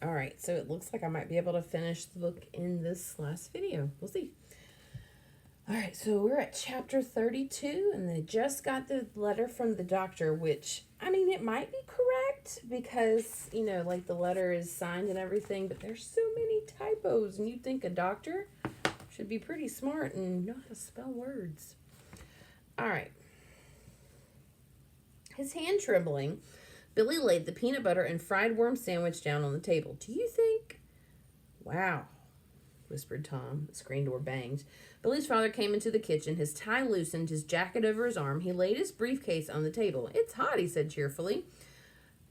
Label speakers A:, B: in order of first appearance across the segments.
A: All right, so it looks like I might be able to finish the book in this last video. We'll see. All right, so we're at chapter 32, and they just got the letter from the doctor, which, I mean, it might be correct because, you know, like the letter is signed and everything, but there's so many typos, and you'd think a doctor should be pretty smart and know how to spell words. All right. His hand trembling, Billy laid the peanut butter and fried worm sandwich down on the table. Do you think? Wow, whispered Tom. The screen door banged. Billy's father came into the kitchen, his tie loosened, his jacket over his arm. He laid his briefcase on the table. It's hot, he said cheerfully.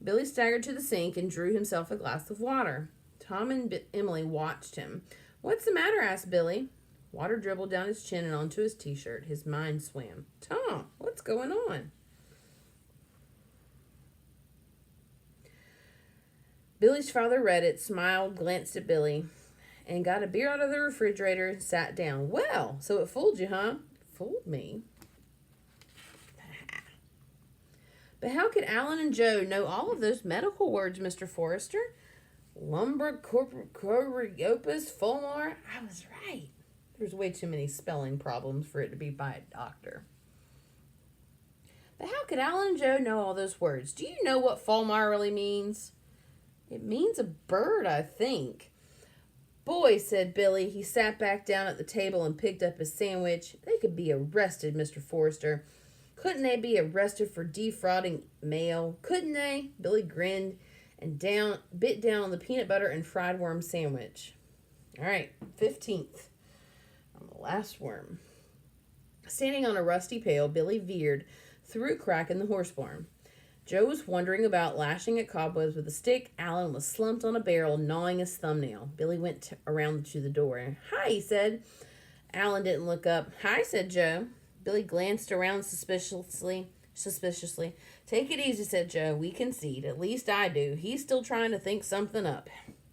A: Billy staggered to the sink and drew himself a glass of water. Tom and Emily watched him. What's the matter? Asked Billy. Water dribbled down his chin and onto his t-shirt. His mind swam. Tom, what's going on? Billy's father read it, smiled, glanced at Billy, and got a beer out of the refrigerator and sat down. Well, so it fooled you, huh? Fooled me? But how could Alan and Joe know all of those medical words, Mr. Forrester? Lumbricopiopus fulmar? I was right. There's way too many spelling problems for it to be by a doctor. But how could Alan and Joe know all those words? Do you know what fulmar really means? It means a bird, I think. Boy, said Billy. He sat back down at the table and picked up his sandwich. They could be arrested, Mr. Forrester. Couldn't they be arrested for defrauding mail? Couldn't they? Billy grinned and bit down on the peanut butter and fried worm sandwich. All right, 15th. On the last worm. Standing on a rusty pail, Billy veered through a crack in the horse barn. Joe was wondering about lashing at cobwebs with a stick. Alan was slumped on a barrel, gnawing his thumbnail. Billy went around to the door. Hi, he said. Alan didn't look up. Hi, said Joe. Billy glanced around suspiciously. Take it easy, said Joe. We concede. At least I do. He's still trying to think something up.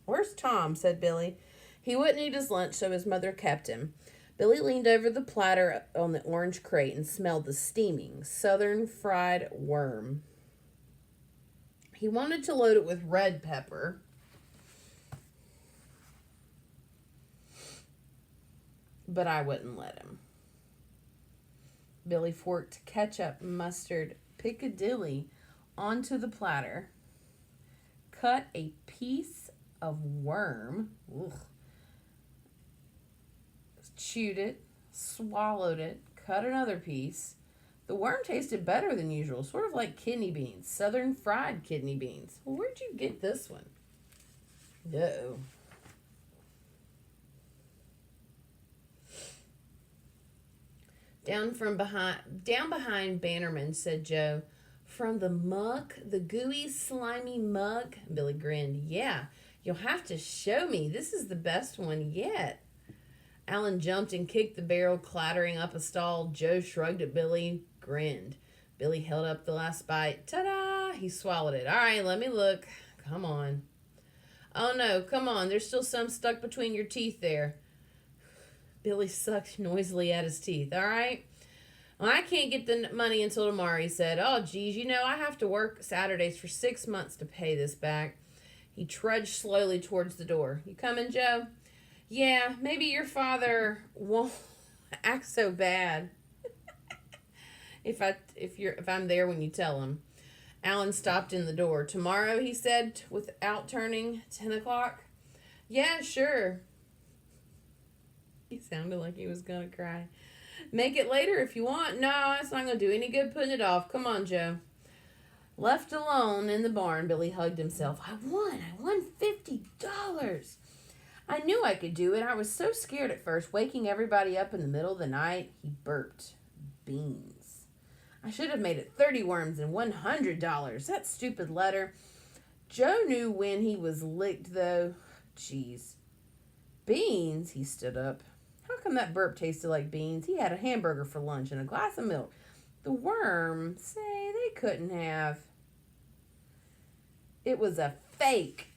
A: Where's Tom? Said Billy. He wouldn't eat his lunch, so his mother kept him. Billy leaned over the platter on the orange crate and smelled the steaming southern fried worm. He wanted to load it with red pepper. But I wouldn't let him. Billy forked ketchup, mustard, Piccadilly onto the platter. Cut a piece of worm. Ugh. Chewed it. Swallowed it. Cut another piece. The worm tasted better than usual, sort of like kidney beans, southern fried kidney beans. Well, where'd you get this one? No. Down behind Bannerman, said Joe. From the muck, the gooey, slimy muck. Billy grinned. Yeah, you'll have to show me. This is the best one yet. Alan jumped and kicked the barrel, clattering up a stall. Joe shrugged at Billy, grinned. Billy held up the last bite. Ta-da! He swallowed it. All right, let me look. Come on. Oh, no, come on. There's still some stuck between your teeth there. Billy sucked noisily at his teeth. All right? Well, I can't get the money until tomorrow, he said. Oh, geez, you know, I have to work Saturdays for 6 months to pay this back. He trudged slowly towards the door. You coming, Joe? Yeah, maybe your father won't act so bad if I'm there when you tell him. Alan stopped in the door. Tomorrow, he said, without turning. 10 o'clock? Yeah, sure. He sounded like he was going to cry. Make it later if you want. No, it's not going to do any good putting it off. Come on, Joe. Left alone in the barn, Billy hugged himself. I won $50. I knew I could do it. I was so scared at first, waking everybody up in the middle of the night. He burped. Beans. I should have made it 30 worms and $100. That stupid letter. Joe knew when he was licked, though. Jeez. Beans? He stood up. How come that burp tasted like beans? He had a hamburger for lunch and a glass of milk. The worm, say, they couldn't have. It was a fake,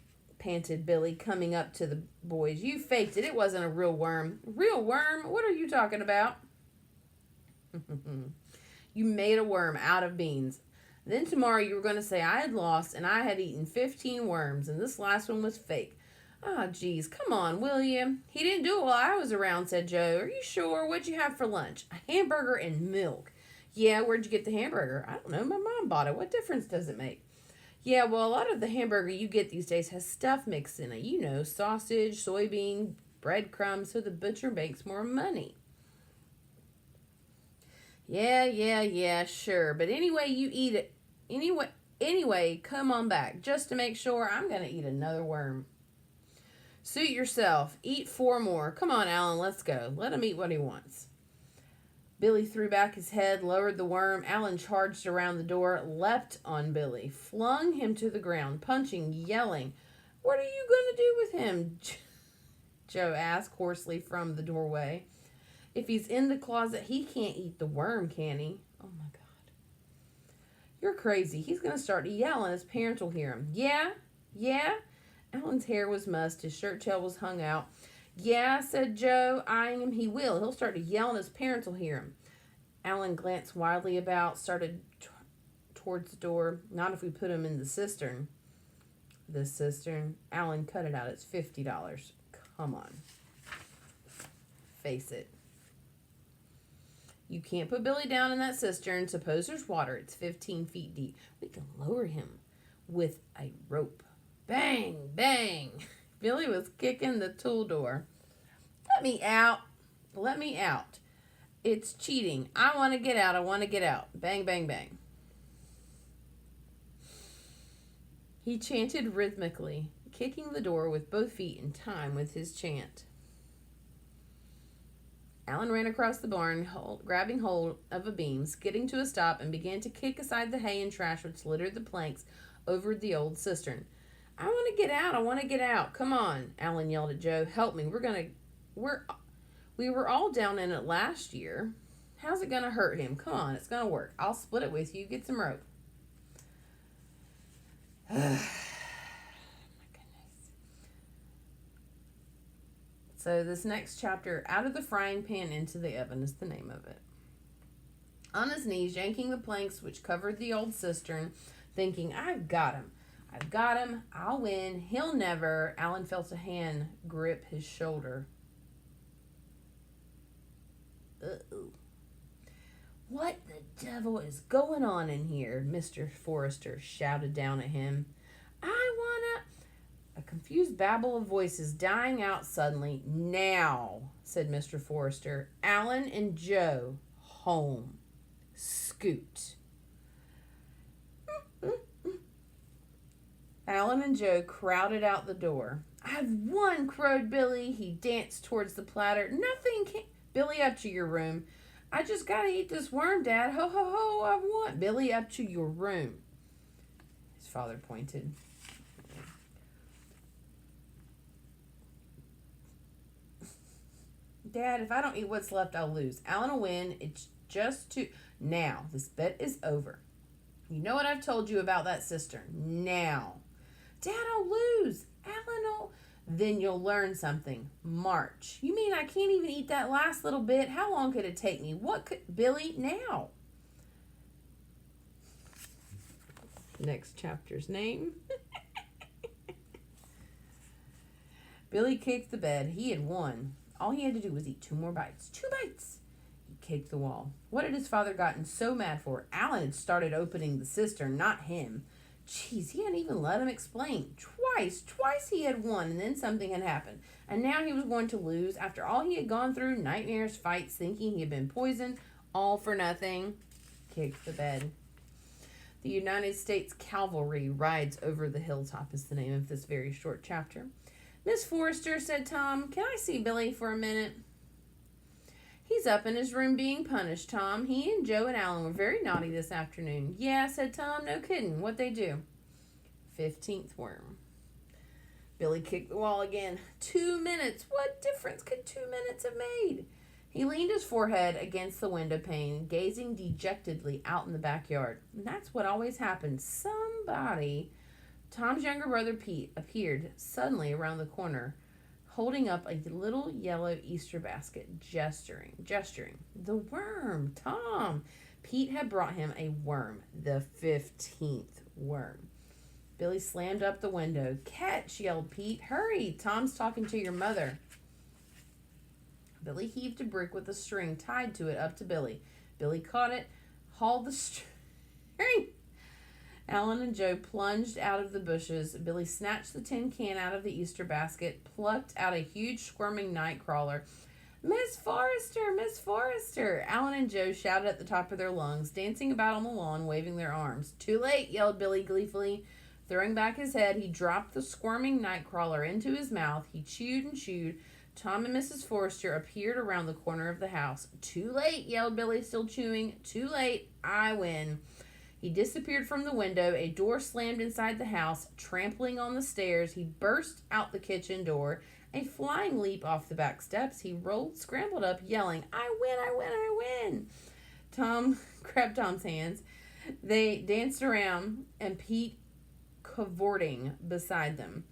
A: panted Billy, coming up to the boys. You faked it. It wasn't a real worm. Real worm? What are you talking about? You made a worm out of beans. Then tomorrow you were going to say I had lost and I had eaten 15 worms and this last one was fake. Ah, geez, come on, will you? He didn't do it while I was around, said Joe. Are you sure? What'd you have for lunch? A hamburger and milk. Yeah, where'd you get the hamburger? I don't know. My mom bought it. What difference does it make? Yeah, well, a lot of the hamburger you get these days has stuff mixed in it. You know, sausage, soybean, breadcrumbs, so the butcher makes more money. Yeah, sure. But anyway, you eat it. Anyway, come on back. Just to make sure, I'm going to eat another worm. Suit yourself. Eat 4 more. Come on, Alan, let's go. Let him eat what he wants. Billy threw back his head, lowered the worm. Alan charged around the door, leapt on Billy, flung him to the ground, punching, yelling. What are you going to do with him? Joe asked hoarsely from the doorway. If he's in the closet, he can't eat the worm, can he? Oh, my God. You're crazy. He's going to start to yell and his parents will hear him. Yeah? Alan's hair was mussed. His shirt tail was hung out. Yeah, said Joe, eyeing him. He will. He'll start to yell and his parents will hear him. Alan glanced wildly about, started towards the door. Not if we put him in the cistern. The cistern? Alan, cut it out. It's $50. Come on. Face it. You can't put Billy down in that cistern. Suppose there's water. It's 15 feet deep. We can lower him with a rope. Bang, bang. Billy was kicking the tool door. Let me out. It's cheating. I want to get out. Bang, bang, bang. He chanted rhythmically, kicking the door with both feet in time with his chant. Alan ran across the barn, grabbing hold of a beam, skidding to a stop, and began to kick aside the hay and trash which littered the planks over the old cistern. I want to get out. Come on, Alan yelled at Joe. Help me. We were all down in it last year. How's it going to hurt him? Come on, it's going to work. I'll split it with you. Get some rope. My goodness. So this next chapter, Out of the Frying Pan into the Oven, is the name of it. On his knees, yanking the planks which covered the old cistern, thinking, I've got him. I'll win. He'll never. Alan felt a hand grip his shoulder. Uh-oh. What the devil is going on in here? Mr. Forrester shouted down at him. A confused babble of voices dying out suddenly. Now, said Mr. Forrester. Alan and Joe, home. Scoot. Alan and Joe crowded out the door. I've won, crowed Billy. He danced towards the platter. Nothing can... Billy, up to your room. I just gotta eat this worm, Dad. Ho, ho, ho, I've won. Billy, up to your room. His father pointed. Dad, if I don't eat what's left, I'll lose. Alan will win. It's just too... Now, this bet is over. You know what I've told you about that cistern. Now. Dad, I'll lose. Alan will... Then you'll learn something. March. You mean I can't even eat that last little bit? How long could it take me? What could... Billy, now. Next chapter's name. Billy kicked the bed. He had won. All he had to do was eat 2 more bites. 2 bites. He kicked the wall. What had his father gotten so mad for? Alan had started opening the cistern, not him. Jeez, he hadn't even let him explain. Twice he had won, and then something had happened. And now he was going to lose after all he had gone through, nightmares, fights, thinking he had been poisoned, all for nothing. Kicked the bed. The United States Cavalry Rides Over the Hilltop is the name of this very short chapter. Miss Forrester, said Tom, can I see Billy for a minute? He's up in his room being punished, Tom. He and Joe and Alan were very naughty this afternoon. Yeah, said Tom, no kidding. What'd they do? 15th worm. Billy kicked the wall again. 2 minutes. What difference could 2 minutes have made? He leaned his forehead against the window pane, gazing dejectedly out in the backyard. And that's what always happens. Somebody... Tom's younger brother Pete appeared suddenly around the corner, holding up a little yellow Easter basket, gesturing. The worm, Tom. Pete had brought him a worm, the 15th worm. Billy slammed up the window. Catch, yelled Pete. Hurry, Tom's talking to your mother. Billy heaved a brick with a string tied to it up to Billy. Billy caught it, hauled the string. Alan and Joe plunged out of the bushes. Billy snatched the tin can out of the Easter basket, plucked out a huge squirming night crawler. Miss Forrester! Miss Forrester! Alan and Joe shouted at the top of their lungs, dancing about on the lawn, waving their arms. Too late, yelled Billy gleefully. Throwing back his head, he dropped the squirming night crawler into his mouth. He chewed and chewed. Tom and Mrs. Forrester appeared around the corner of the house. Too late, yelled Billy, still chewing. Too late. I win. He disappeared from the window. A door slammed inside the house. Trampling on the stairs, he burst out the kitchen door. A flying leap off the back steps. He rolled, scrambled up, yelling, I win, I win, I win. Tom grabbed Tom's hands. They danced around, and Pete cavorting beside them.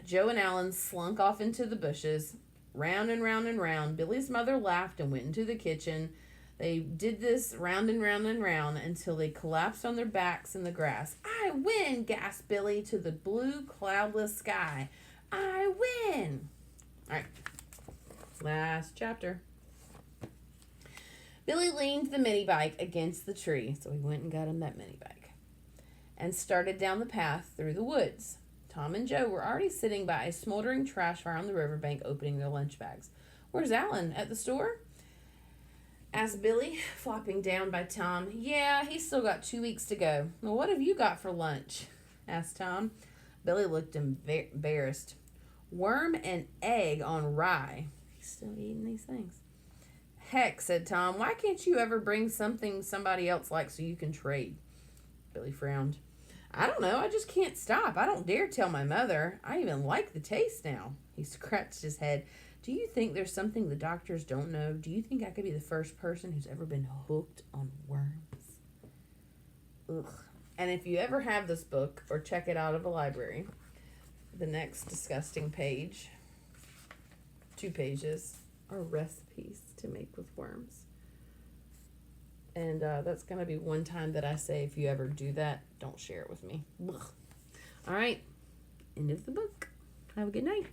A: Joe and Alan slunk off into the bushes. Round and round and round. Billy's mother laughed and went into the kitchen. They did this round and round and round until they collapsed on their backs in the grass. I win, gasped Billy to the blue, cloudless sky. I win. All right. Last chapter. Billy leaned the mini bike against the tree, so he went and got him that mini bike, and started down the path through the woods. Tom and Joe were already sitting by a smoldering trash fire on the riverbank opening their lunch bags. Where's Alan? At the store? Asked Billy, flopping down by Tom. Yeah, he's still got 2 weeks to go. Well, what have you got for lunch? Asked Tom. Billy looked embarrassed. Worm and egg on rye. He's still eating these things. Heck, said Tom. Why can't you ever bring something somebody else likes so you can trade? Billy frowned. I don't know. I just can't stop. I don't dare tell my mother. I even like the taste now. He scratched his head. Do you think there's something the doctors don't know? Do you think I could be the first person who's ever been hooked on worms? Ugh. And if you ever have this book or check it out of a library, the next disgusting page, 2 pages, are recipes to make with worms. And that's going to be one time that I say, if you ever do that, don't share it with me. Ugh. All right. End of the book. Have a good night.